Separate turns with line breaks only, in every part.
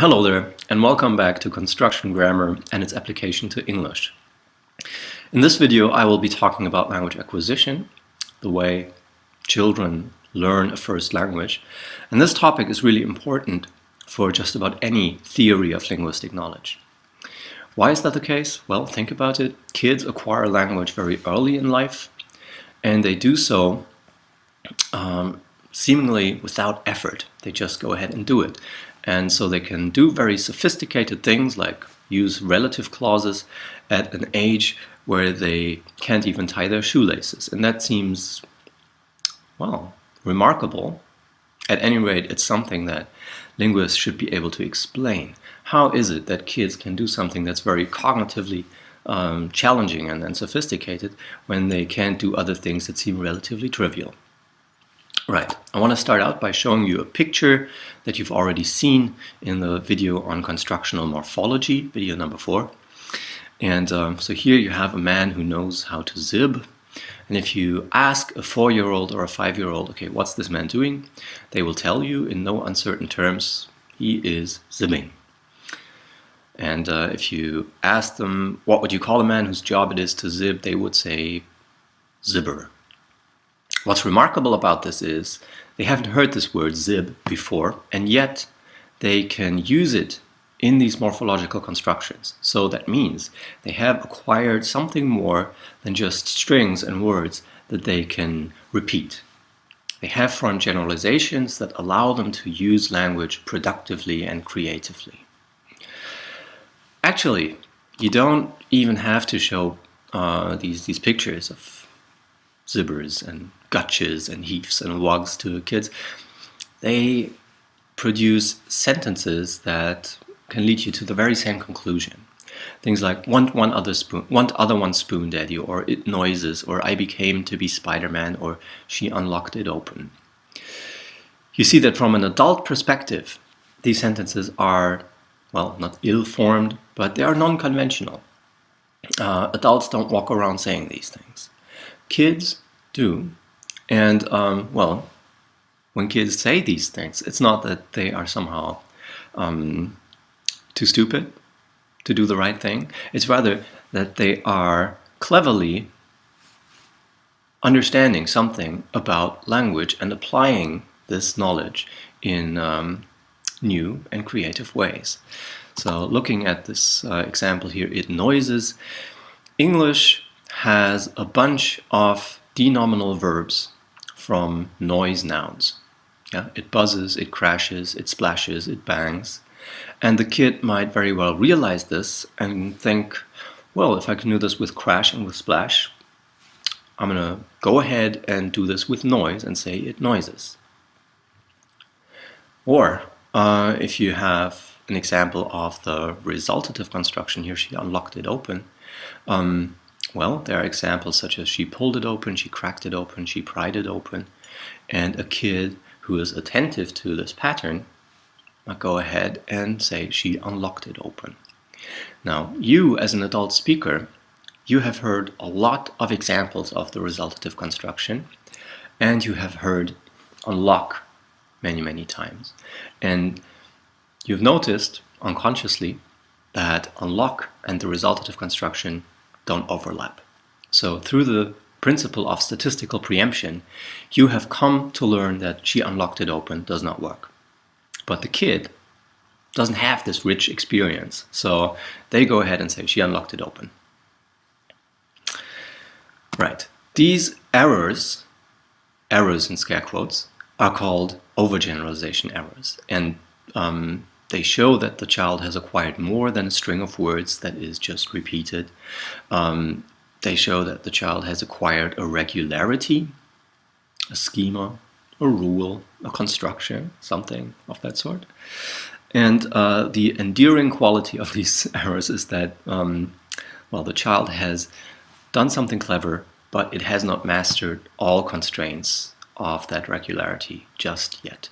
Hello there, and welcome back to Construction Grammar and its application to English. In this video, I will be talking about language acquisition, the way children learn a first language. And this topic is really important for just about any theory of linguistic knowledge. Why is that the case? Well, think about it. Kids acquire language very early in life, and they do so seemingly without effort. They just go ahead and do it. And so they can do very sophisticated things like use relative clauses at an age where they can't even tie their shoelaces. And that seems, well, remarkable. At any rate, it's something that linguists should be able to explain. How is it that kids can do something that's very cognitively challenging and sophisticated when they can't do other things that seem relatively trivial? Right, I want to start out by showing you a picture that you've already seen in the video on constructional morphology, video number 4. And so here you have a man who knows how to zib. And if you ask a 4-year-old or a 5-year-old, okay, what's this man doing? They will tell you in no uncertain terms, he is zibbing. And if you ask them, what would you call a man whose job it is to zib? They would say, zibber. What's remarkable about this is they haven't heard this word zib before, and yet they can use it in these morphological constructions. So that means they have acquired something more than just strings and words that they can repeat. They have formed generalizations that allow them to use language productively and creatively. Actually, you don't even have to show these pictures of zibbers and gutches and heaves and wugs to kids. They produce sentences that can lead you to the very same conclusion. Things like want other one spoon, daddy, or it noises, or I became to be Spider-Man, or she unlocked it open. You see that from an adult perspective, these sentences are, well, not ill-formed, but they are non-conventional. Adults don't walk around saying these things. Kids do. And, well, when kids say these things, it's not that they are somehow too stupid to do the right thing. It's rather that they are cleverly understanding something about language and applying this knowledge in new and creative ways. So looking at this example here, it noises. English has a bunch of denominal verbs from noise nouns. Yeah? It buzzes, it crashes, it splashes, it bangs. And the kid might very well realize this and think, well, if I can do this with crash and with splash, I'm going to go ahead and do this with noise and say it noises. Or if you have an example of the resultative construction here, she unlocked it open. Well, there are examples such as she pulled it open, she cracked it open, she pried it open. And a kid who is attentive to this pattern might go ahead and say she unlocked it open. Now, you as an adult speaker, you have heard a lot of examples of the resultative construction, and you have heard unlock many, many times. And you've noticed unconsciously that unlock and the resultative construction don't overlap. So through the principle of statistical preemption, you have come to learn that she unlocked it open does not work. But the kid doesn't have this rich experience, so they go ahead and say she unlocked it open. Right. These errors in scare quotes, are called overgeneralization errors, and they show that the child has acquired more than a string of words that is just repeated. They show that the child has acquired a regularity, a schema, a rule, a construction, something of that sort. And the endearing quality of these errors is that, well, the child has done something clever, but it has not mastered all constraints of that regularity just yet.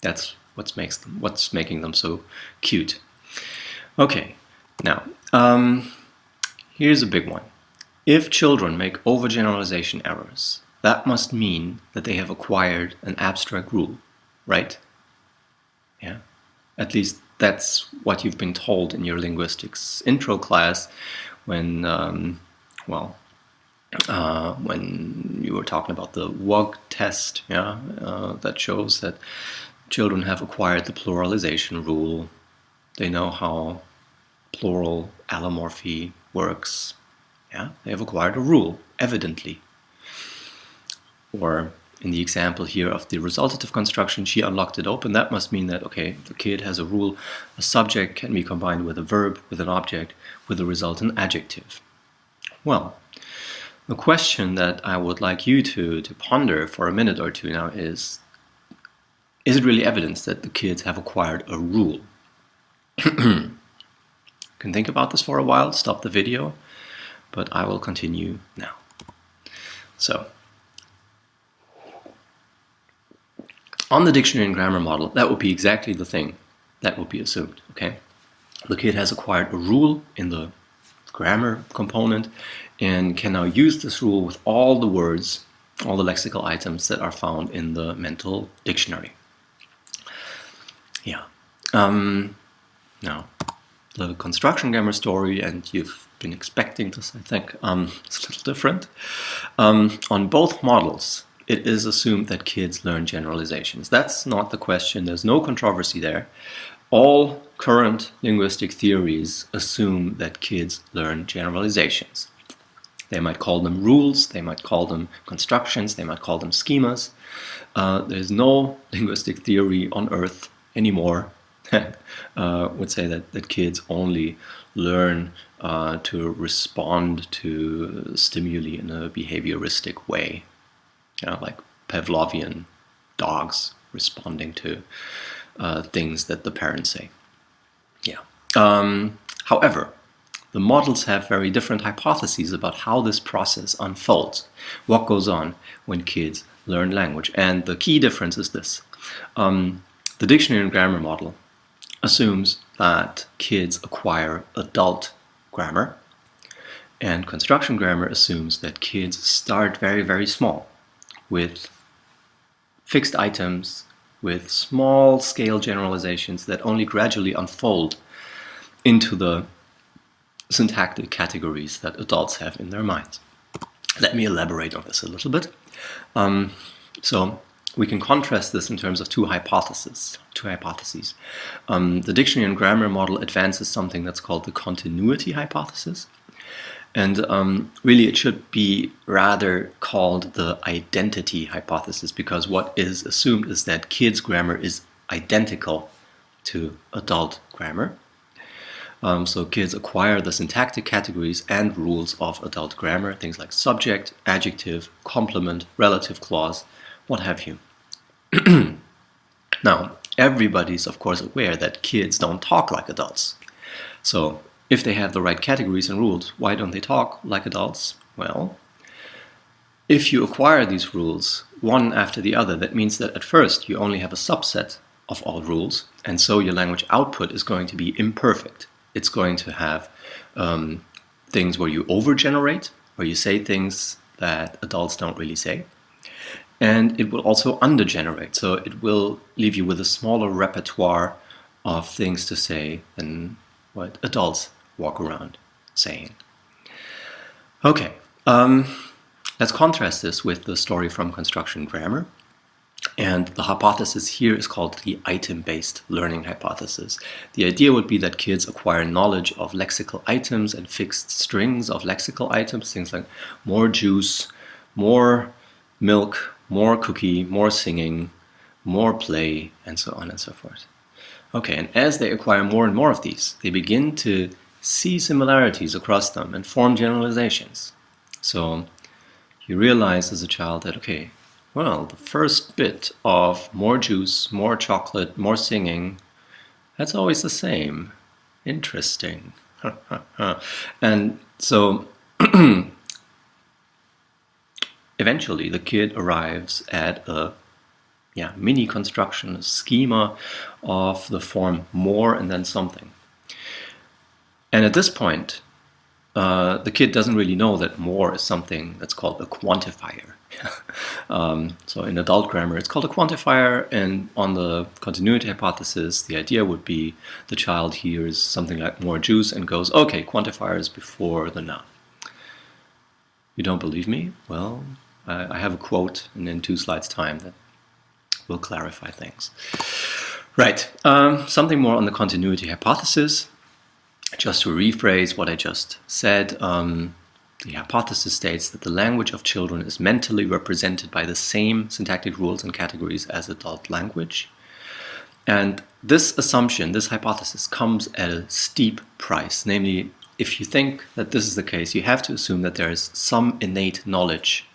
That's what's making them so cute. Okay, now here's a big one. If children make overgeneralization errors, that must mean that they have acquired an abstract rule, right? Yeah, at least that's what you've been told in your linguistics intro class when, when you were talking about the WUG test, yeah, that shows that children have acquired the pluralization rule. They know how plural allomorphy works. Yeah, they have acquired a rule, evidently. Or in the example here of the resultative construction, she unlocked it open. That must mean that, okay, the kid has a rule. A subject can be combined with a verb, with an object, with a resultant adjective. Well, the question that I would like you to ponder for a minute or two now is it really evidence that the kids have acquired a rule? You can think about this for a while, stop the video, but I will continue now. So, on the dictionary and grammar model, that would be exactly the thing that would be assumed, okay? The kid has acquired a rule in the grammar component and can now use this rule with all the words, all the lexical items that are found in the mental dictionary. Yeah. Now, the construction grammar story, and you've been expecting this, I think, it's a little different. On both models, it is assumed that kids learn generalizations. That's not the question. There's no controversy there. All current linguistic theories assume that kids learn generalizations. They might call them rules, they might call them constructions, they might call them schemas. There's no linguistic theory on earth anymore that would say that kids only learn to respond to stimuli in a behavioristic way. Like Pavlovian dogs responding to things that the parents say. Yeah. However, the models have very different hypotheses about how this process unfolds, what goes on when kids learn language. And the key difference is this. The dictionary and grammar model assumes that kids acquire adult grammar, and construction grammar assumes that kids start very, very small, with fixed items, with small-scale generalizations that only gradually unfold into the syntactic categories that adults have in their minds. Let me elaborate on this a little bit. So we can contrast this in terms of two hypotheses. The dictionary and grammar model advances something that's called the continuity hypothesis. And really it should be rather called the identity hypothesis, because what is assumed is that kids' grammar is identical to adult grammar. So kids acquire the syntactic categories and rules of adult grammar, things like subject, adjective, complement, relative clause, what have you. Now, everybody's of course aware that kids don't talk like adults. So if they have the right categories and rules, why don't they talk like adults? Well, if you acquire these rules one after the other, that means that at first you only have a subset of all rules, and so your language output is going to be imperfect. It's going to have things where you overgenerate, where you say things that adults don't really say. And it will also undergenerate, so it will leave you with a smaller repertoire of things to say than what adults walk around saying. Okay, let's contrast this with the story from construction grammar. And the hypothesis here is called the item-based learning hypothesis. The idea would be that kids acquire knowledge of lexical items and fixed strings of lexical items, things like more juice, more milk, more cookie, more singing, more play, and so on and so forth. Okay, and as they acquire more and more of these, they begin to see similarities across them and form generalizations. So you realize as a child that, okay, well, the first bit of more juice, more chocolate, more singing, that's always the same. Interesting. And so eventually the kid arrives at a mini construction, a schema of the form more and then something. And at this point, the kid doesn't really know that more is something that's called a quantifier. So in adult grammar, it's called a quantifier, and on the continuity hypothesis, the idea would be the child hears something like more juice and goes, okay, quantifier is before the noun. You don't believe me? Well, I have a quote in 2 slides' time that will clarify things. Right, something more on the continuity hypothesis. Just to rephrase what I just said, the hypothesis states that the language of children is mentally represented by the same syntactic rules and categories as adult language. And this assumption, this hypothesis, comes at a steep price. Namely, if you think that this is the case, you have to assume that there is some innate knowledge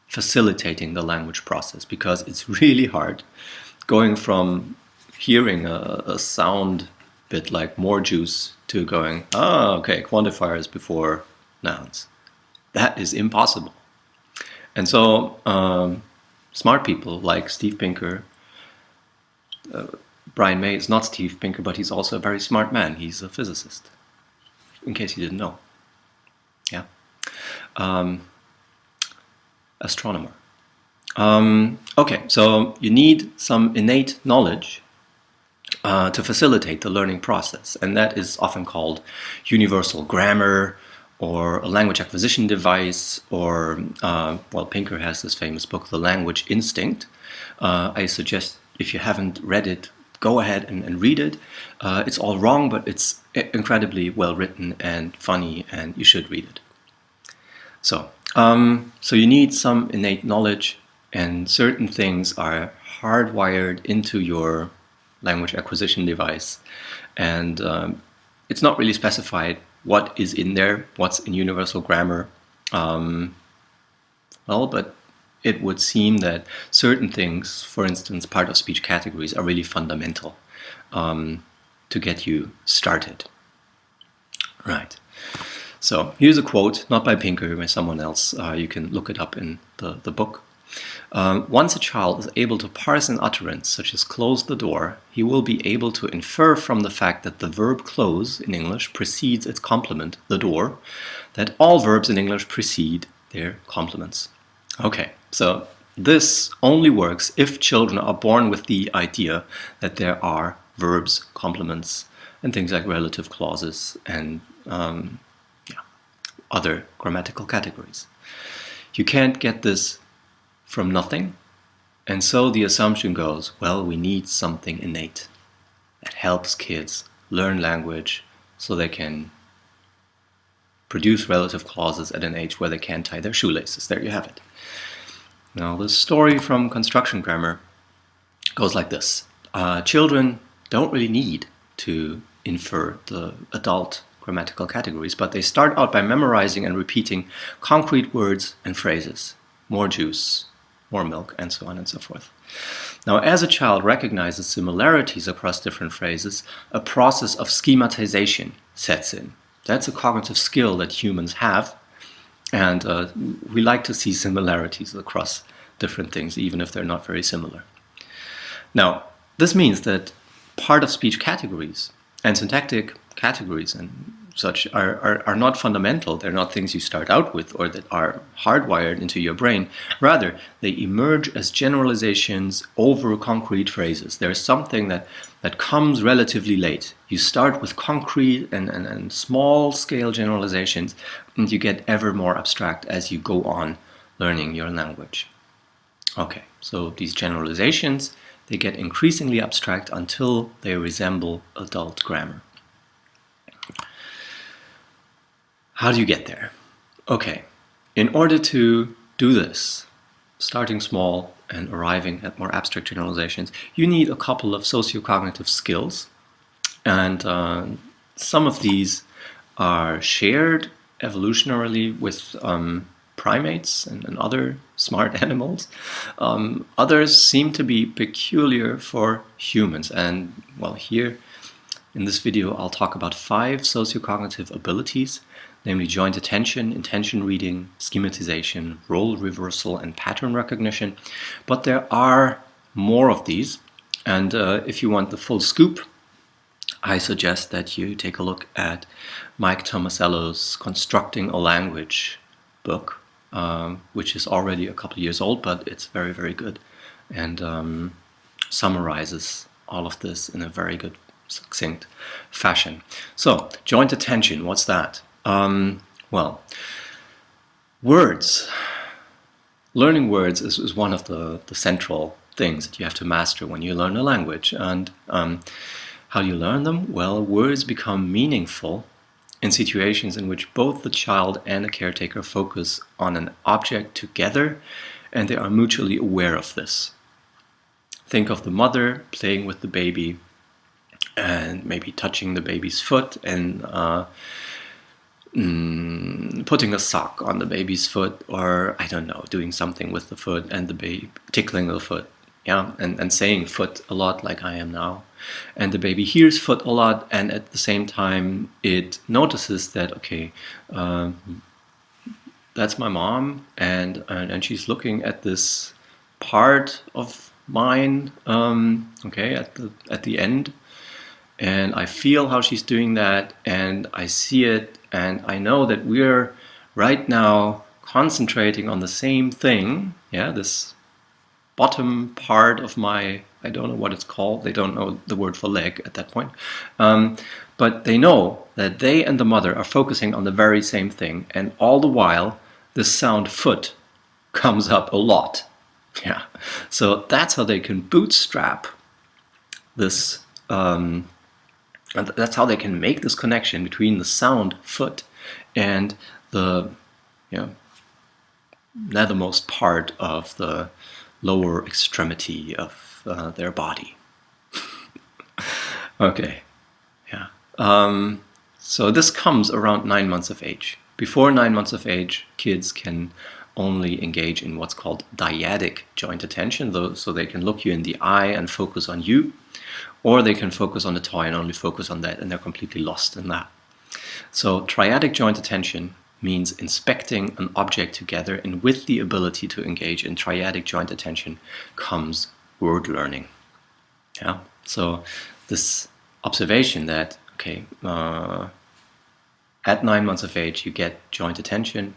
facilitating the language process, because it's really hard going from hearing a sound bit like more juice to going, ah, okay, quantifiers before nouns. That is impossible. And so smart people like Steve Pinker, Brian May is not Steve Pinker, but he's also a very smart man. He's a physicist, in case you didn't know. Yeah. Astronomer. Okay, so you need some innate knowledge to facilitate the learning process, and that is often called universal grammar, or a language acquisition device, or, well, Pinker has this famous book, The Language Instinct. I suggest, if you haven't read it, go ahead and read it. It's all wrong, but it's incredibly well written and funny, and you should read it. So you need some innate knowledge, and certain things are hardwired into your language acquisition device, and it's not really specified what is in there, what's in universal grammar. Well, but it would seem that certain things, for instance, part of speech categories, are really fundamental to get you started. Right. So here's a quote, not by Pinker, by someone else. You can look it up in the book. Once a child is able to parse an utterance, such as close the door, he will be able to infer from the fact that the verb close in English precedes its complement, the door, that all verbs in English precede their complements. Okay, so this only works if children are born with the idea that there are verbs, complements, and things like relative clauses and other grammatical categories. You can't get this from nothing, and so the assumption goes, well, we need something innate that helps kids learn language so they can produce relative clauses at an age where they can't tie their shoelaces. There you have it. Now, the story from construction grammar goes like this. Children don't really need to infer the adult grammatical categories, but they start out by memorizing and repeating concrete words and phrases. More juice, more milk, and so on and so forth. Now, as a child recognizes similarities across different phrases, a process of schematization sets in. That's a cognitive skill that humans have, and we like to see similarities across different things, even if they're not very similar. Now, this means that part of speech categories and syntactic categories and such are not fundamental. They're not things you start out with or that are hardwired into your brain. Rather, they emerge as generalizations over concrete phrases. There's something that comes relatively late. You start with concrete and small-scale generalizations, and you get ever more abstract as you go on learning your language. Okay, so these generalizations, they get increasingly abstract until they resemble adult grammar. How do you get there? Okay, in order to do this, starting small and arriving at more abstract generalizations, you need a couple of sociocognitive skills, and some of these are shared evolutionarily with primates and other smart animals. Others seem to be peculiar for humans, and well, here in this video I'll talk about 5 sociocognitive abilities, namely joint attention, intention reading, schematization, role reversal, and pattern recognition. But there are more of these, and if you want the full scoop, I suggest that you take a look at Mike Tomasello's Constructing a Language book, which is already a couple of years old, but it's very, very good, and summarizes all of this in a very good, succinct fashion. So, joint attention, what's that? Well, words. Learning words is one of the central things that you have to master when you learn a language. And how do you learn them? Well, words become meaningful in situations in which both the child and the caretaker focus on an object together and they are mutually aware of this. Think of the mother playing with the baby and maybe touching the baby's foot and putting a sock on the baby's foot, or I don't know, doing something with the foot and the baby, tickling the foot, yeah, and saying foot a lot like I am now. And the baby hears foot a lot, and at the same time it notices that, okay, that's my mom, and she's looking at this part of mine, okay, at the end, and I feel how she's doing that, and I see it, and I know that we're right now concentrating on the same thing, yeah, this bottom part of my, I don't know what it's called, they don't know the word for leg at that point, but they know that they and the mother are focusing on the very same thing, and all the while this sound foot comes up a lot. Yeah, so that's how they can bootstrap this, and that's how they can make this connection between the sound foot and the, you know, nethermost part of the lower extremity of their body. Okay, yeah. So this comes around 9 months of age. Before 9 months of age, kids can only engage in what's called dyadic joint attention, so they can look you in the eye and focus on you, or they can focus on the toy and only focus on that, and they're completely lost in that. So triadic joint attention means inspecting an object together, and with the ability to engage in triadic joint attention comes word learning. Yeah. So this observation that, okay, at 9 months of age you get joint attention,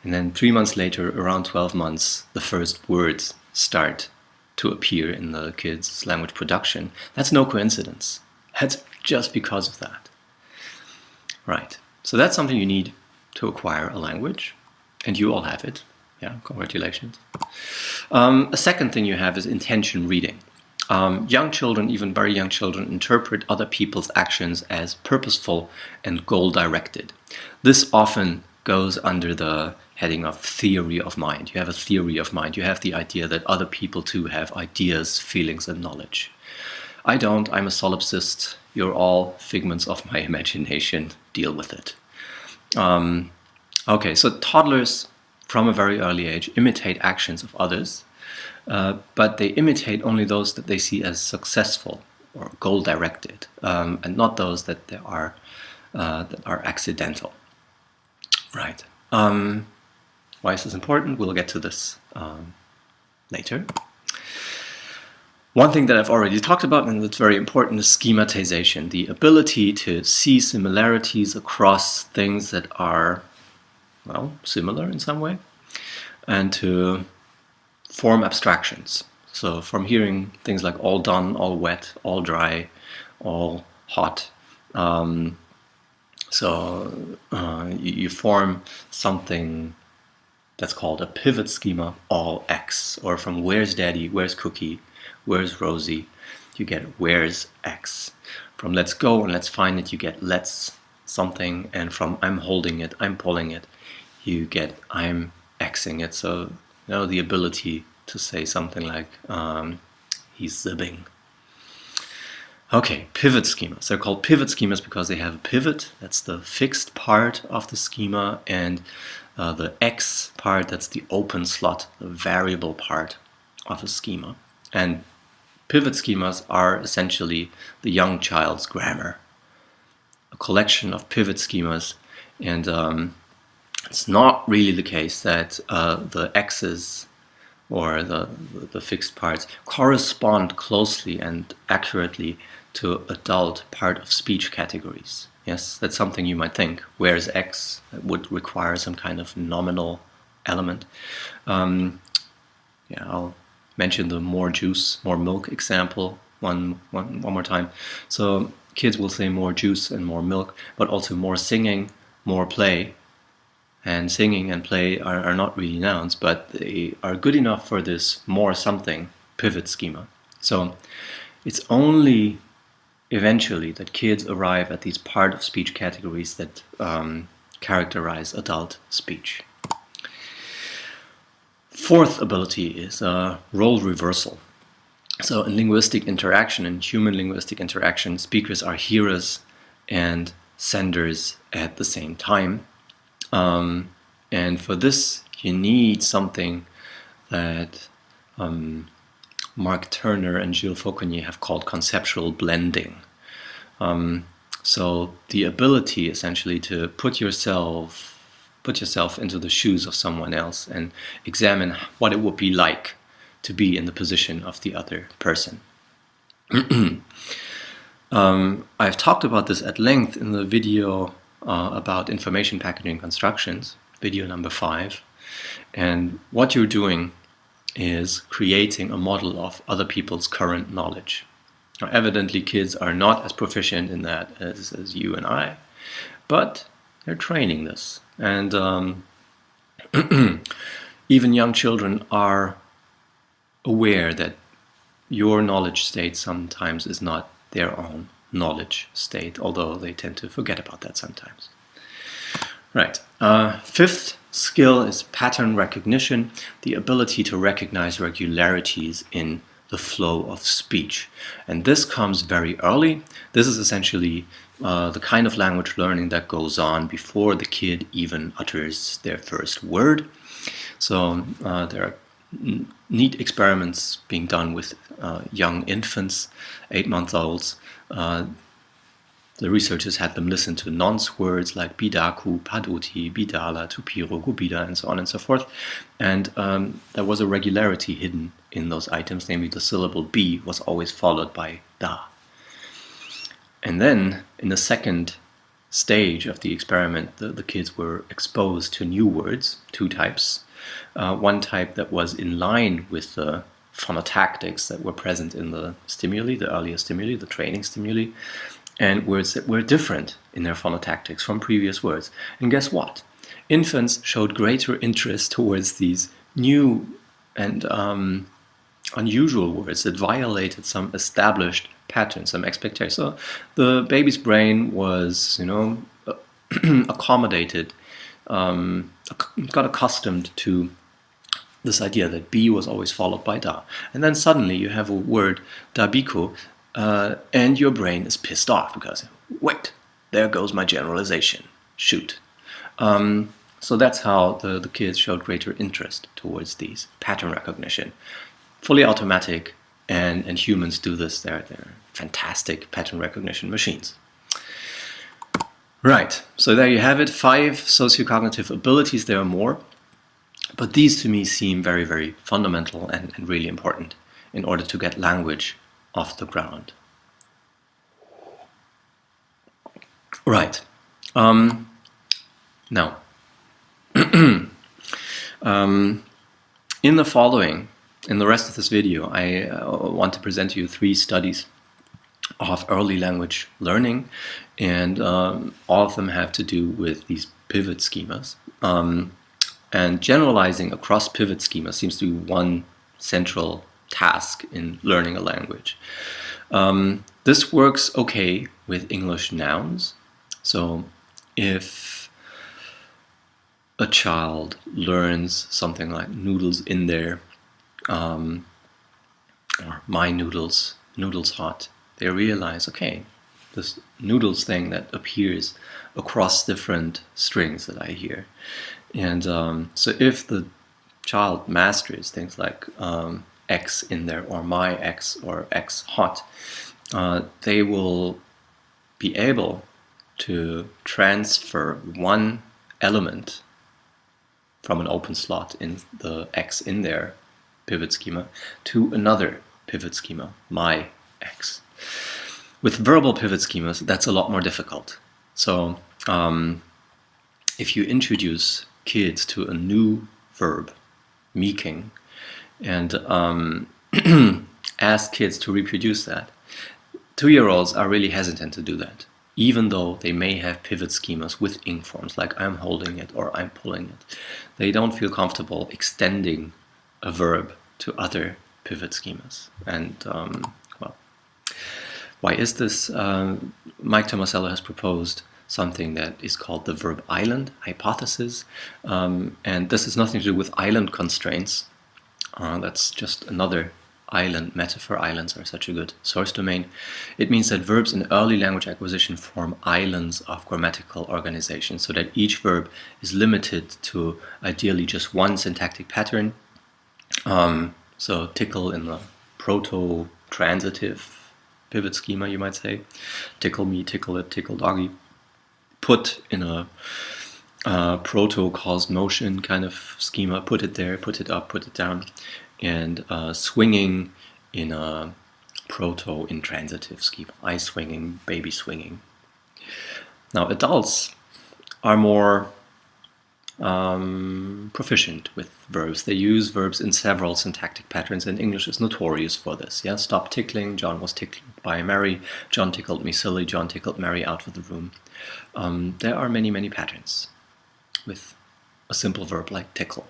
and then 3 months later, around 12 months, the first words start to appear in the kids' language production. That's no coincidence. That's just because of that. Right. So that's something you need to acquire a language, and you all have it. Yeah, congratulations. A second thing you have is intention reading. Young children, even very young children, interpret other people's actions as purposeful and goal-directed. This often goes under the heading of theory of mind. You have a theory of mind. You have the idea that other people too have ideas, feelings, and knowledge. I don't. I'm a solipsist. You're all figments of my imagination. Deal with it. Okay, so toddlers from a very early age imitate actions of others, but they imitate only those that they see as successful or goal-directed, and not those that are accidental. Right. Why is this important? We'll get to this later. One thing that I've already talked about, and that's very important, is schematization, the ability to see similarities across things that are, well, similar in some way, and to form abstractions. So from hearing things like all done, all wet, all dry, all hot, you form something that's called a pivot schema, all X, or from where's daddy, where's cookie, where's Rosie, you get where's X. From let's go and let's find it, you get let's something, and from I'm holding it, I'm pulling it, you get I'm Xing it. So, you know, the ability to say something like he's zipping. Okay, pivot schemas. They're called pivot schemas because they have a pivot, that's the fixed part of the schema, and the X part, that's the open slot, the variable part of a schema. And pivot schemas are essentially the young child's grammar, a collection of pivot schemas, and it's not really the case that the X's or the fixed parts correspond closely and accurately to adult part of speech categories. Yes, that's something you might think. Where's X? That would require some kind of nominal element. Yeah, I'll mention the more juice, more milk example one more time. So kids will say more juice and more milk, but also more singing, more play. And singing and play are not really nouns, but they are good enough for this more something pivot schema. So it's only eventually that kids arrive at these part of speech categories that characterize adult speech. Fourth ability is role reversal. So in linguistic interaction, in human linguistic interaction, speakers are hearers and senders at the same time. And for this, you need something that Mark Turner and Gilles Fauconnier have called conceptual blending. So the ability essentially to put yourself into the shoes of someone else and examine what it would be like to be in the position of the other person. I've talked about this at length in the video about information packaging constructions, video number 5. And what you're doing is creating a model of other people's current knowledge. Now, evidently, kids are not as proficient in that as you and I, but they're training this. And even young children are aware that your knowledge state sometimes is not their own knowledge state, although they tend to forget about that sometimes. Right. Fifth skill is pattern recognition, the ability to recognize regularities in the flow of speech. And this comes very early. This is essentially the kind of language learning that goes on before the kid even utters their first word. So there are neat experiments being done with young infants, 8-month-olds. The researchers had them listen to nonce words like bidaku, padoti, bidala, tupiro, gubida, and so on and so forth. And there was a regularity hidden in those items, namely the syllable B was always followed by da. And then, in the second stage of the experiment, the kids were exposed to new words, 2 types. One type that was in line with the phonotactics that were present in the stimuli, the earlier stimuli, the training stimuli, and words that were different in their phonotactics from previous words. And guess what? Infants showed greater interest towards these new and unusual words that violated some established patterns, some expectations. So the baby's brain was, accommodated, got accustomed to this idea that B was always followed by da. And then suddenly you have a word, dabiko, and your brain is pissed off because, wait, there goes my generalization. Shoot. So that's how the kids showed greater interest towards these pattern recognition. Fully automatic, and humans do this. They're fantastic pattern recognition machines. Right, so there you have it, 5 sociocognitive abilities. There are more, but these to me seem very, very fundamental and really important in order to get language off the ground. Right, now, in the following, in the rest of this video, I want to present to you 3 studies of early language learning, and all of them have to do with these pivot schemas. And generalizing across pivot schemas seems to be one central task in learning a language. This works okay with English nouns. So if a child learns something like noodles in there, or my noodles, noodles hot, they realize, okay, this noodles thing that appears across different strings that I hear. And so if the child masters things like X in there, or my X, or X hot, they will be able to transfer one element from an open slot in the X in there pivot schema to another pivot schema, my X. With verbal pivot schemas, that's a lot more difficult. So if you introduce kids to a new verb, meeking, and ask kids to reproduce that, 2-year-olds are really hesitant to do that, even though they may have pivot schemas with ing forms, like I'm holding it or I'm pulling it. They don't feel comfortable extending a verb to other pivot schemas. And well, why is this? Mike Tomasello has proposed something that is called the verb island hypothesis. And this has nothing to do with island constraints. That's just another island metaphor. Islands are such a good source domain. It means that verbs in early language acquisition form islands of grammatical organization, so that each verb is limited to ideally just one syntactic pattern. So tickle in the proto-transitive pivot schema, you might say. Tickle me, tickle it, tickle doggy. Put in a proto-cause motion kind of schema. Put it there, put it up, put it down. And swinging in a proto-intransitive schema. I swinging, baby swinging. Now adults are more proficient with verbs. They use verbs in several syntactic patterns, and English is notorious for this. Yeah, stop tickling. John was tickled by Mary. John tickled me silly. John tickled Mary out of the room. There are many, many patterns with a simple verb like tickle.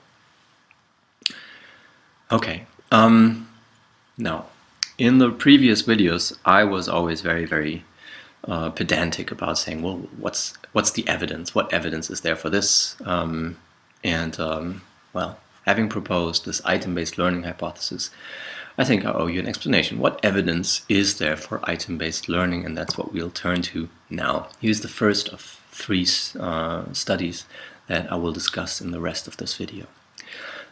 Okay. Now, in the previous videos, I was always very, very pedantic about saying, well, what's the evidence? What evidence is there for this? Well, having proposed this item-based learning hypothesis, I think I owe you an explanation. What evidence is there for item-based learning? And that's what we'll turn to now. Here's the first of 3 studies that I will discuss in the rest of this video.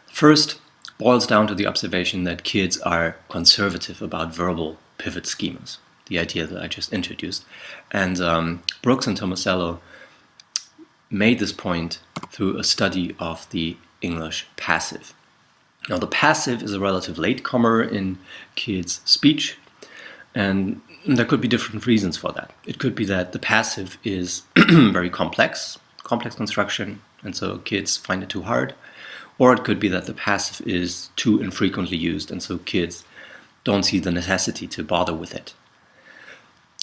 First boils down to the observation that kids are conservative about verbal pivot schemas, the idea that I just introduced. And Brooks and Tomasello made this point through a study of the English passive. Now, the passive is a relative latecomer in kids' speech, and there could be different reasons for that. It could be that the passive is very complex construction, and so kids find it too hard. Or it could be that the passive is too infrequently used, and so kids don't see the necessity to bother with it.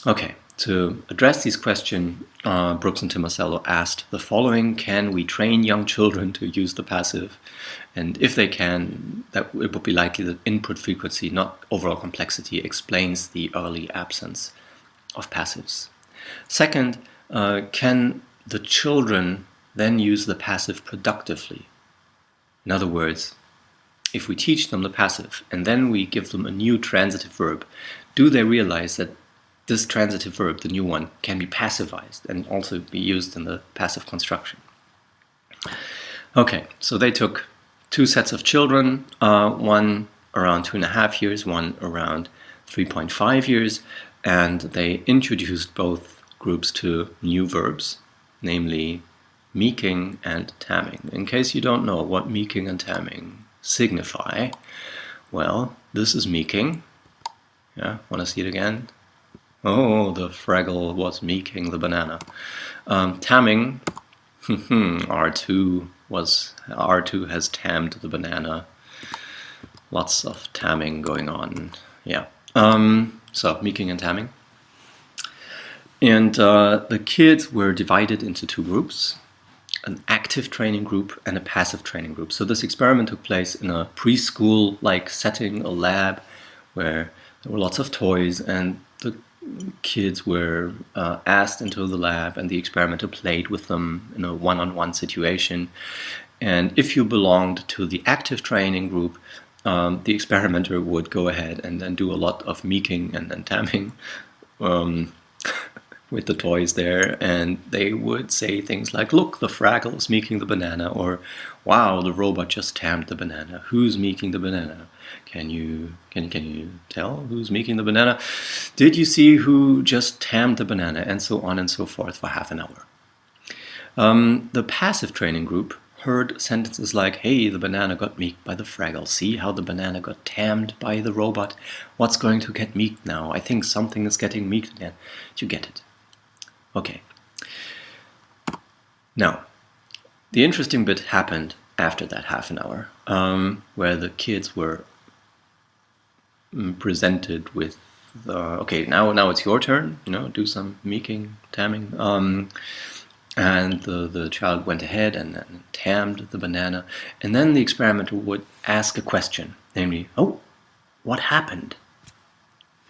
Okay, to address this question, Brooks and Tomasello asked the following: can we train young children to use the passive? And if they can, that it would be likely that input frequency, not overall complexity, explains the early absence of passives. Second, can the children then use the passive productively? In other words, if we teach them the passive and then we give them a new transitive verb, do they realize that this transitive verb, the new one, can be passivized and also be used in the passive construction? Okay, so they took 2 sets of children, one around 2.5 years, one around 3.5 years, and they introduced both groups to new verbs, namely meeking and tamming. In case you don't know what meeking and tamming signify, well, this is meeking. Yeah, want to see it again? Oh, the Fraggle was meeking the banana. Tamming, R2 has tammed the banana. Lots of tamming going on. Yeah. So meeking and tamming. And the kids were divided into 2 groups. An active training group and a passive training group. So this experiment took place in a preschool-like setting, a lab, where there were lots of toys, and the kids were asked into the lab, and the experimenter played with them in a one-on-one situation. And if you belonged to the active training group, the experimenter would go ahead and then do a lot of meeking and tamming with the toys there, and they would say things like, look, the Fraggle is meeking the banana, or wow, the robot just tammed the banana. Who's meeking the banana? Can you tell who's meeking the banana? Did you see who just tammed the banana? And so on and so forth for half an hour. The passive training group heard sentences like, hey, the banana got meeked by the Fraggle. See how the banana got tamed by the robot. What's going to get meeked now? I think something is getting meeked again. You get it. Okay. Now, the interesting bit happened after that half an hour, where the kids were presented with, okay, now it's your turn, do some meeking, tamming. And the child went ahead and tamed the banana. And then the experimenter would ask a question, namely, oh, what happened?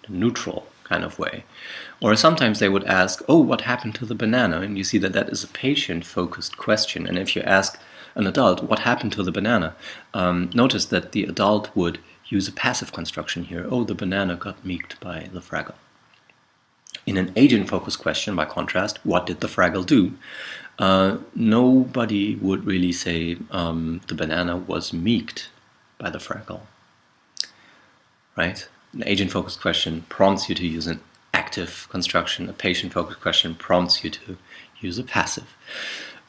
In a neutral kind of way. Or sometimes they would ask, oh, what happened to the banana? And you see that that is a patient-focused question. And if you ask an adult, what happened to the banana? Notice that the adult would use a passive construction here. Oh, the banana got meeked by the Fraggle. In an agent-focused question, by contrast, what did the Fraggle do? Nobody would really say the banana was meeked by the Fraggle, right? An agent-focused question prompts you to use an active construction. A patient-focused question prompts you to use a passive.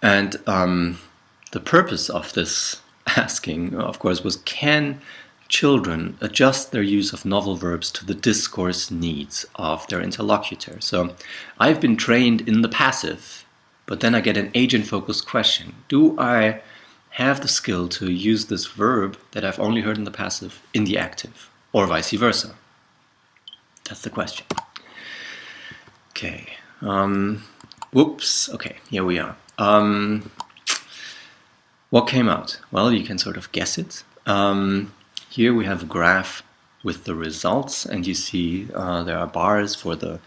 And the purpose of this asking, of course, was can children adjust their use of novel verbs to the discourse needs of their interlocutor. So I've been trained in the passive, but then I get an agent-focused question. Do I have the skill to use this verb that I've only heard in the passive in the active, or vice versa? That's the question. Okay. Whoops. Okay, here we are. What came out? Well, you can sort of guess it. Here we have a graph with the results, and you see there are bars for the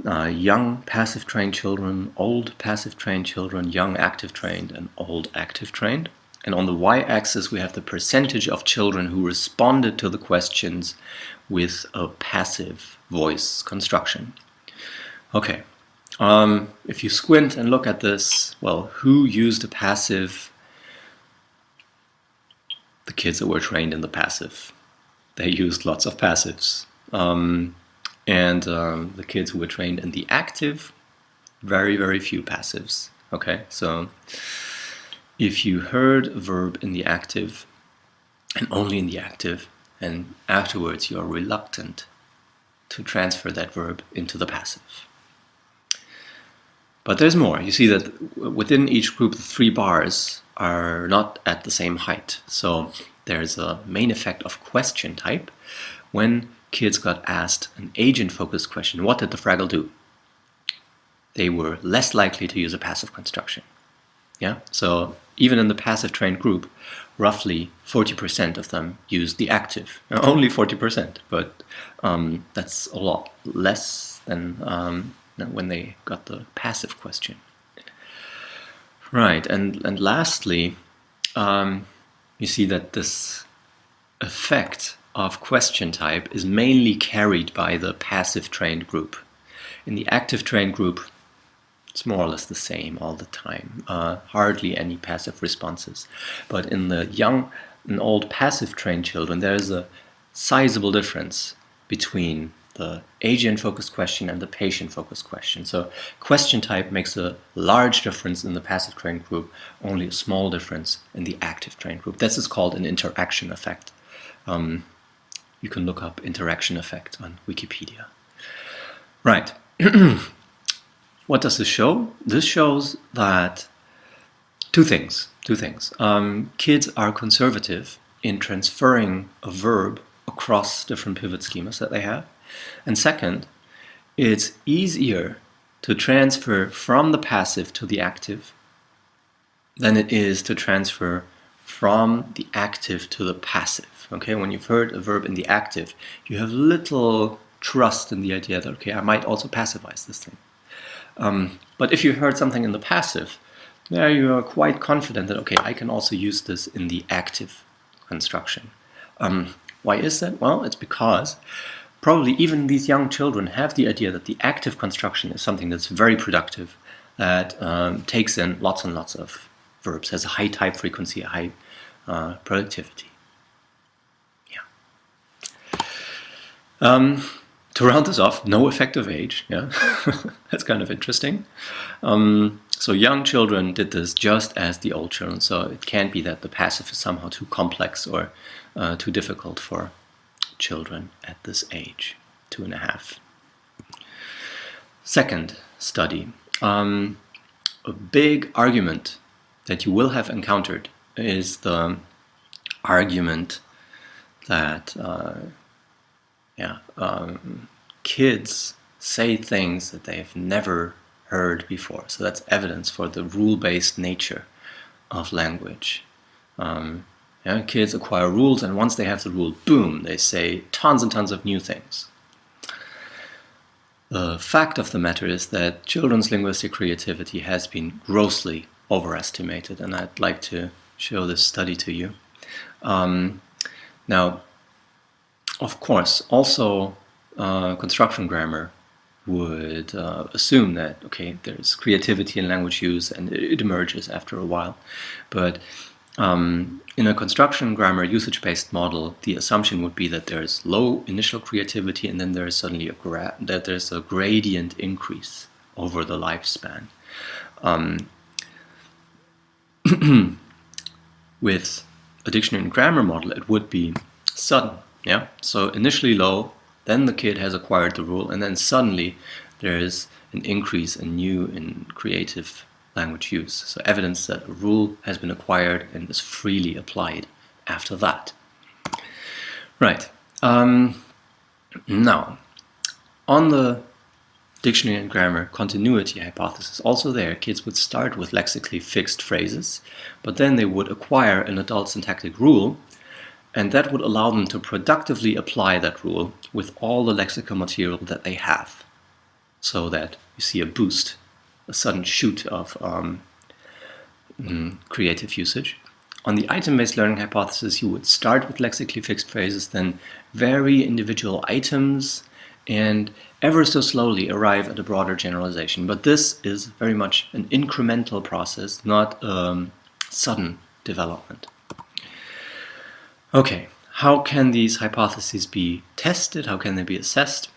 young passive trained children, old passive trained children, young active trained, and old active trained. And on the y-axis we have the percentage of children who responded to the questions with a passive voice construction. Okay, if you squint and look at this, well, who used a passive? The kids that were trained in the passive. They used lots of passives. And the kids who were trained in the active, very, very few passives. Okay, so if you heard a verb in the active, and only in the active, and afterwards you are reluctant to transfer that verb into the passive. But there's more. You see that within each group, the 3 bars are not at the same height. So there's a main effect of question type. When kids got asked an agent-focused question, what did the Fraggle do? They were less likely to use a passive construction. Yeah. So even in the passive trained group, roughly 40% of them used the active. Now, only 40%, but that's a lot less than when they got the passive question. Right, and lastly, you see that this effect of question type is mainly carried by the passive trained group. In the active trained group, it's more or less the same all the time, hardly any passive responses. But in the young and old passive trained children, there's a sizable difference between the agent-focused question and the patient-focused question. So question type makes a large difference in the passive trained group, only a small difference in the active trained group. This is called an interaction effect. You can look up interaction effect on Wikipedia. Right. What does this show? This shows that two things. Kids are conservative in transferring a verb across different pivot schemas that they have. And second, it's easier to transfer from the passive to the active than it is to transfer from the active to the passive. Okay, when you've heard a verb in the active, you have little trust in the idea that, okay, I might also passivize this thing. But if you heard something in the passive, there you are quite confident that, okay, I can also use this in the active construction. Why is that? Well, it's because probably even these young children have the idea that the active construction is something that's very productive, that takes in lots and lots of verbs, has a high type frequency, a high productivity. Yeah. To round this off, no effect of age. Yeah, that's kind of interesting. So young children did this just as the old children, so it can't be that the passive is somehow too complex or too difficult for children at this age, 2.5. Second study. A big argument that you will have encountered is the argument that kids say things that they've never heard before. So that's evidence for the rule-based nature of language. Kids acquire rules, and once they have the rule, boom, they say tons and tons of new things. The fact of the matter is that children's linguistic creativity has been grossly overestimated, and I'd like to show this study to you. Now, of course, also construction grammar would assume that, okay, there's creativity in language use and it emerges after a while. But in a construction grammar usage-based model, the assumption would be that there's low initial creativity and then there's suddenly there's a gradient increase over the lifespan. With a dictionary and grammar model, it would be sudden. Yeah, so initially low, then the kid has acquired the rule, and then suddenly there is an increase in creative language use. So evidence that a rule has been acquired and is freely applied after that. Right. Now, on the dictionary and grammar continuity hypothesis, also there, kids would start with lexically fixed phrases, but then they would acquire an adult syntactic rule, and that would allow them to productively apply that rule with all the lexical material that they have. So that you see a boost, a sudden shoot of creative usage. On the item-based learning hypothesis, you would start with lexically fixed phrases, then vary individual items, and ever so slowly arrive at a broader generalization. But this is very much an incremental process, not sudden development. Okay, how can these hypotheses be tested? How can they be assessed?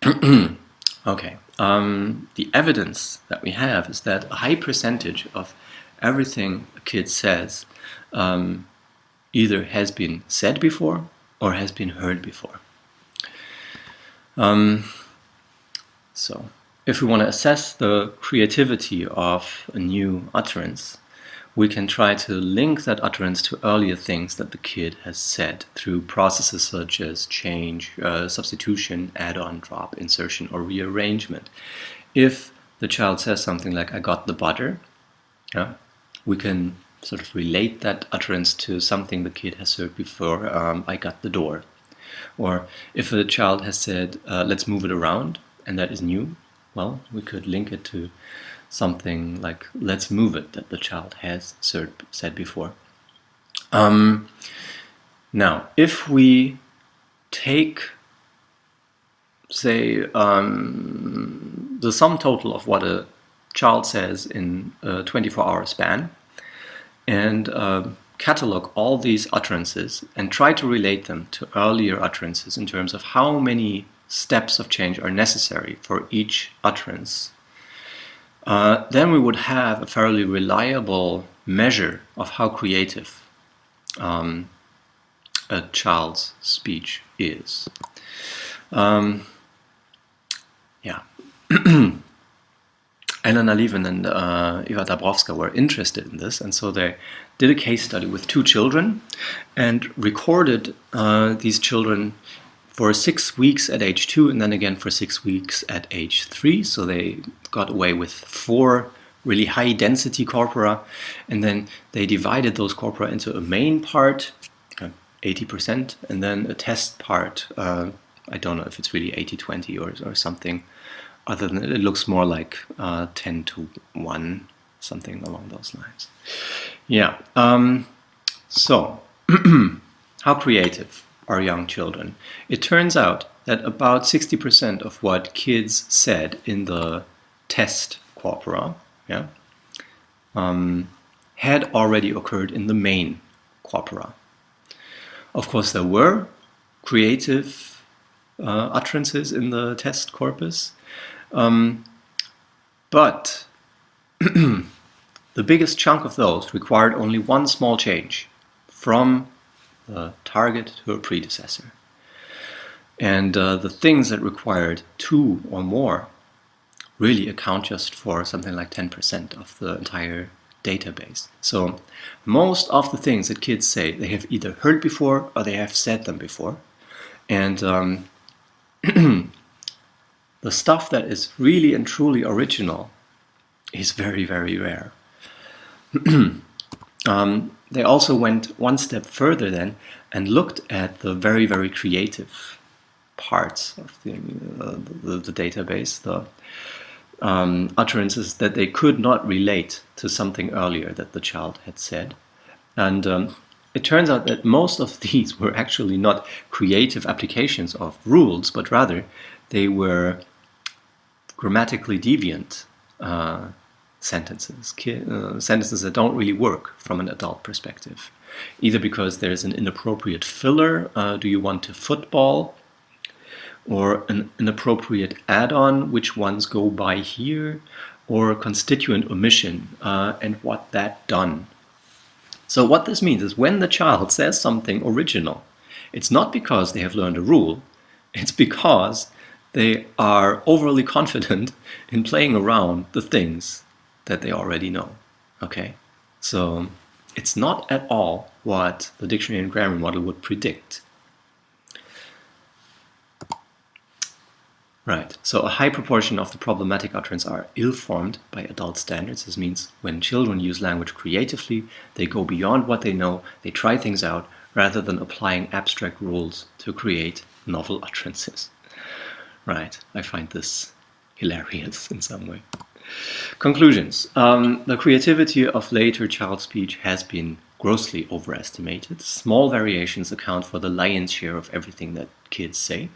Okay, the evidence that we have is that a high percentage of everything a kid says either has been said before or has been heard before. So, if we want to assess the creativity of a new utterance, we can try to link that utterance to earlier things that the kid has said through processes such as change, substitution, add-on, drop, insertion, or rearrangement. If the child says something like, I got the butter, we can sort of relate that utterance to something the kid has heard before, I got the door. Or if a child has said, let's move it around, and that is new, well, we could link it to something like let's move it that the child has said before. Now, if we take, say, the sum total of what a child says in a 24-hour span and catalog all these utterances and try to relate them to earlier utterances in terms of how many steps of change are necessary for each utterance, then we would have a fairly reliable measure of how creative a child's speech is. Elena Levin and Eva Dabrowska were interested in this, and so they did a case study with 2 children and recorded these children for 6 weeks at age 2 and then again for 6 weeks at age 3. So they got away with 4 really high density corpora, and then they divided those corpora into a main part, 80%, and then a test part. I don't know if it's really 80-20 or something other than it looks more like 10-1, something along those lines. Yeah, so how creative are young children? It turns out that about 60% of what kids said in the test corpora had already occurred in the main corpora. Of course, there were creative utterances in the test corpus, but the biggest chunk of those required only one small change from the target to a predecessor. And the things that required 2 or more really account just for something like 10% of the entire database. So most of the things that kids say, they have either heard before or they have said them before. And the stuff that is really and truly original is very, very rare. They also went one step further then and looked at the very, very creative parts of the database, the utterances that they could not relate to something earlier that the child had said. And it turns out that most of these were actually not creative applications of rules, but rather they were grammatically deviant sentences, sentences that don't really work from an adult perspective. Either because there's an inappropriate filler, do you want to football? Or an inappropriate add-on, which ones go by here? Or a constituent omission, and what that done. So what this means is when the child says something original, it's not because they have learned a rule, it's because they are overly confident in playing around the things that they already know. Okay, so it's not at all what the dictionary and grammar model would predict. Right, so a high proportion of the problematic utterances are ill-formed by adult standards. This means when children use language creatively, they go beyond what they know, they try things out, rather than applying abstract rules to create novel utterances. Right, I find this hilarious in some way. Conclusions. The creativity of later child speech has been grossly overestimated. Small variations account for the lion's share of everything that kids say.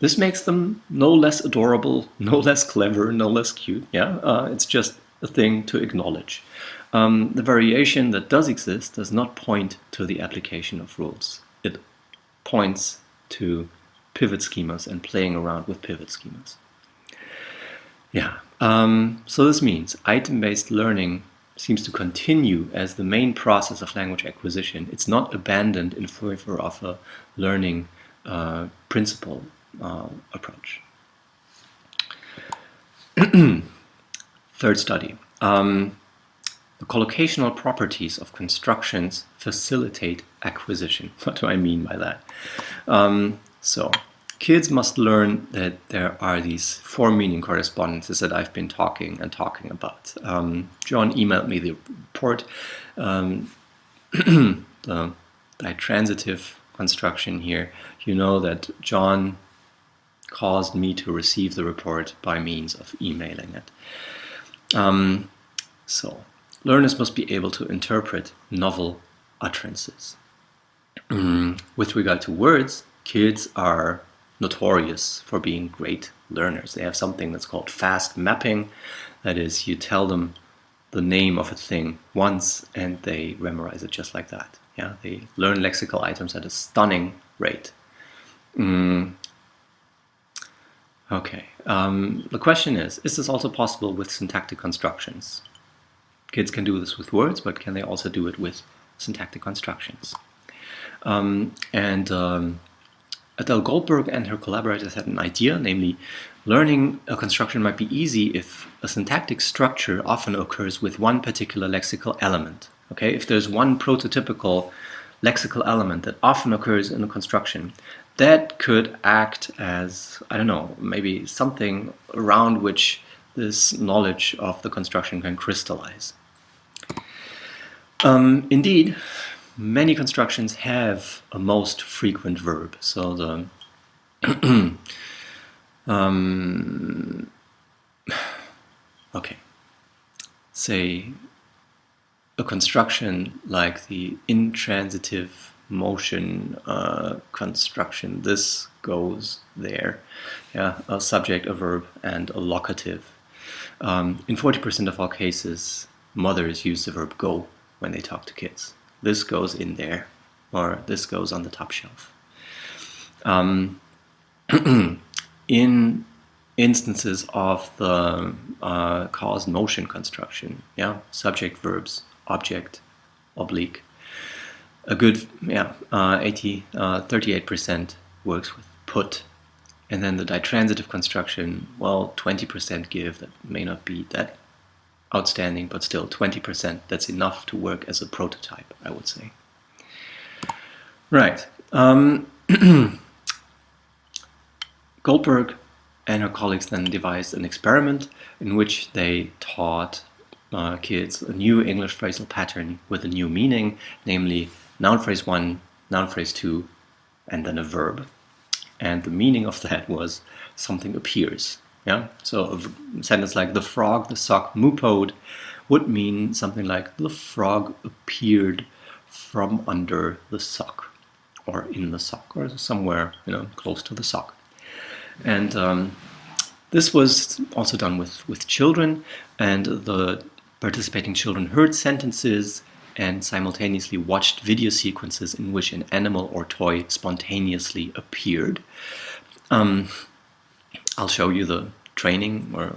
This makes them no less adorable, no less clever, no less cute. Yeah, it's just a thing to acknowledge. The variation that does exist does not point to the application of rules. It points to pivot schemas and playing around with pivot schemas. Yeah, so this means item-based learning seems to continue as the main process of language acquisition. It's not abandoned in favor of a learning principle approach. Third study. The collocational properties of constructions facilitate acquisition. What do I mean by that? So, kids must learn that there are these form-meaning correspondences that I've been talking about. John emailed me the report. The ditransitive construction here. You know that John caused me to receive the report by means of emailing it. So, learners must be able to interpret novel utterances. With regard to words, kids are notorious for being great learners. They have something that's called fast mapping. That is, you tell them the name of a thing once and they memorize it just like that. Yeah, they learn lexical items at a stunning rate. Okay, the question is this also possible with syntactic constructions? Kids can do this with words, but can they also do it with syntactic constructions? Adele Goldberg and her collaborators had an idea, namely, learning a construction might be easy if a syntactic structure often occurs with one particular lexical element. Okay, if there's one prototypical lexical element that often occurs in a construction, that could act as, I don't know, maybe something around which this knowledge of the construction can crystallize. Indeed, many constructions have a most frequent verb. So the okay, say a construction like the intransitive motion construction. This goes there. Yeah, a subject, a verb, and a locative. In 40% of all cases, mothers use the verb go when they talk to kids. This goes in there, or this goes on the top shelf. In instances of the cause motion construction. Yeah, subject, verbs, object, oblique. A good 38% works with put. And then the ditransitive construction, well, 20% give. That may not be that outstanding, but still 20%, that's enough to work as a prototype, I would say. Right. Goldberg and her colleagues then devised an experiment in which they taught kids a new English phrasal pattern with a new meaning, namely noun phrase 1, noun phrase 2, and then a verb. And the meaning of that was something appears. Yeah. So a sentence like the frog, the sock, moopode would mean something like the frog appeared from under the sock, or in the sock, or somewhere close to the sock. And this was also done with children, and the participating children heard sentences and simultaneously watched video sequences in which an animal or toy spontaneously appeared. I'll show you the training or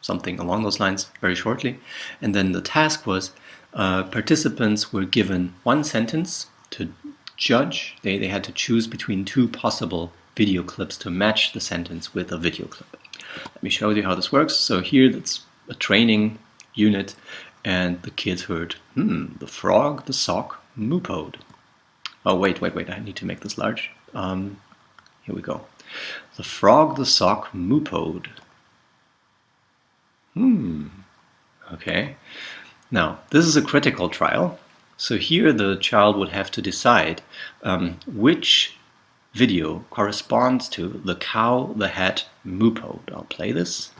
something along those lines very shortly. And then the task was participants were given one sentence to judge. They had to choose between two possible video clips to match the sentence with a video clip. Let me show you how this works. So here that's a training unit, and the kids heard, the frog, the sock, moopode. Oh, wait, I need to make this large. Here we go. The frog, the sock, moopode. Okay. Now, this is a critical trial. So here the child would have to decide which video corresponds to the cow, the hat, moopode. I'll play this.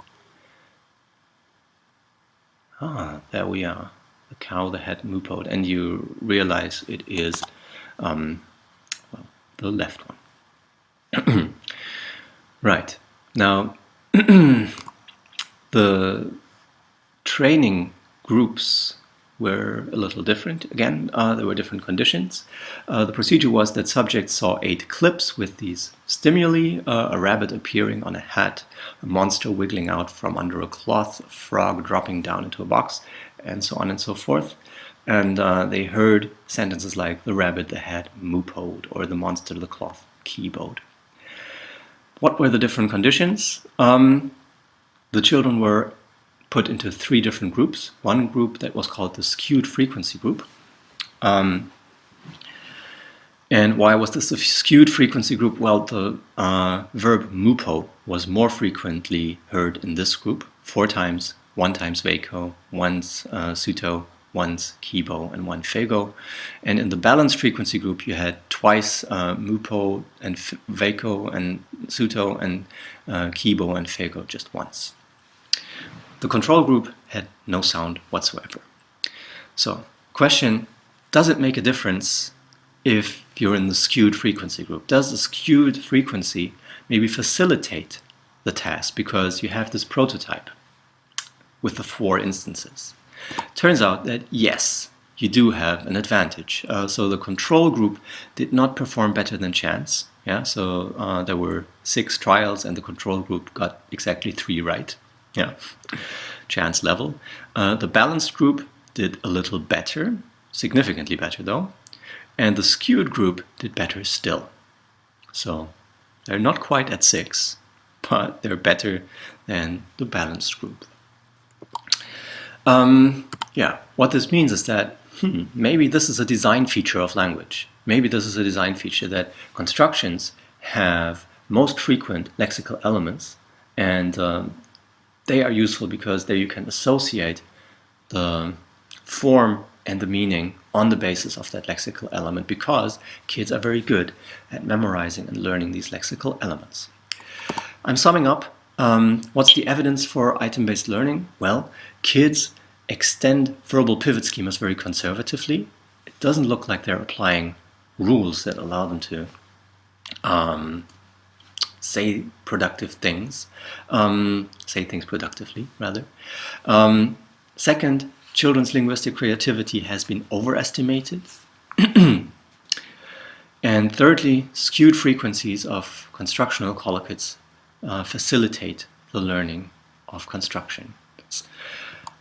There we are. The cow, the hat, moopode. And you realize it is well, the left one. Right. Now, the training groups were a little different. Again, there were different conditions. The procedure was that subjects saw 8 clips with these stimuli: a rabbit appearing on a hat, a monster wiggling out from under a cloth, a frog dropping down into a box, and so on and so forth. And they heard sentences like the rabbit, the hat, moopode, or the monster, the cloth, keyboard. What were the different conditions? The children were put into 3 different groups. One group that was called the skewed frequency group. And why was this a skewed frequency group? Well, the verb moopo was more frequently heard in this group, 4 times, 1 times veko, once suto, once kibo, and 1 fego. And in the balanced frequency group, you had twice mupo and veko and suto, and kibo and fego just once. The control group had no sound whatsoever. So, question, does it make a difference if you're in the skewed frequency group? Does the skewed frequency maybe facilitate the task because you have this prototype with the 4 instances? Turns out that yes, you do have an advantage. So the control group did not perform better than chance. Yeah, so there were 6 trials and the control group got exactly 3 right. Yeah, chance level. The balanced group did a little better, significantly better though, and the skewed group did better still. So they're not quite at 6, but they're better than the balanced group. Yeah, what this means is that maybe this is a design feature of language. Maybe this is a design feature that constructions have most frequent lexical elements, and they are useful because there you can associate the form and the meaning on the basis of that lexical element, because kids are very good at memorizing and learning these lexical elements. I'm summing up. What's the evidence for item-based learning? Well, kids extend verbal pivot schemas very conservatively. It doesn't look like they're applying rules that allow them to say productive things, say things productively, rather. Second, children's linguistic creativity has been overestimated. And thirdly, skewed frequencies of constructional collocates facilitate the learning of construction.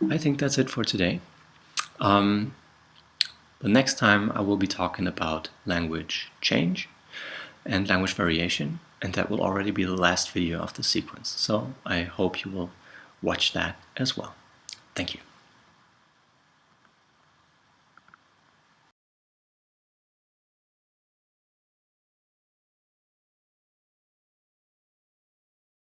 I think that's it for today. The next time I will be talking about language change and language variation, and that will already be the last video of the sequence. So I hope you will watch that as well. Thank you.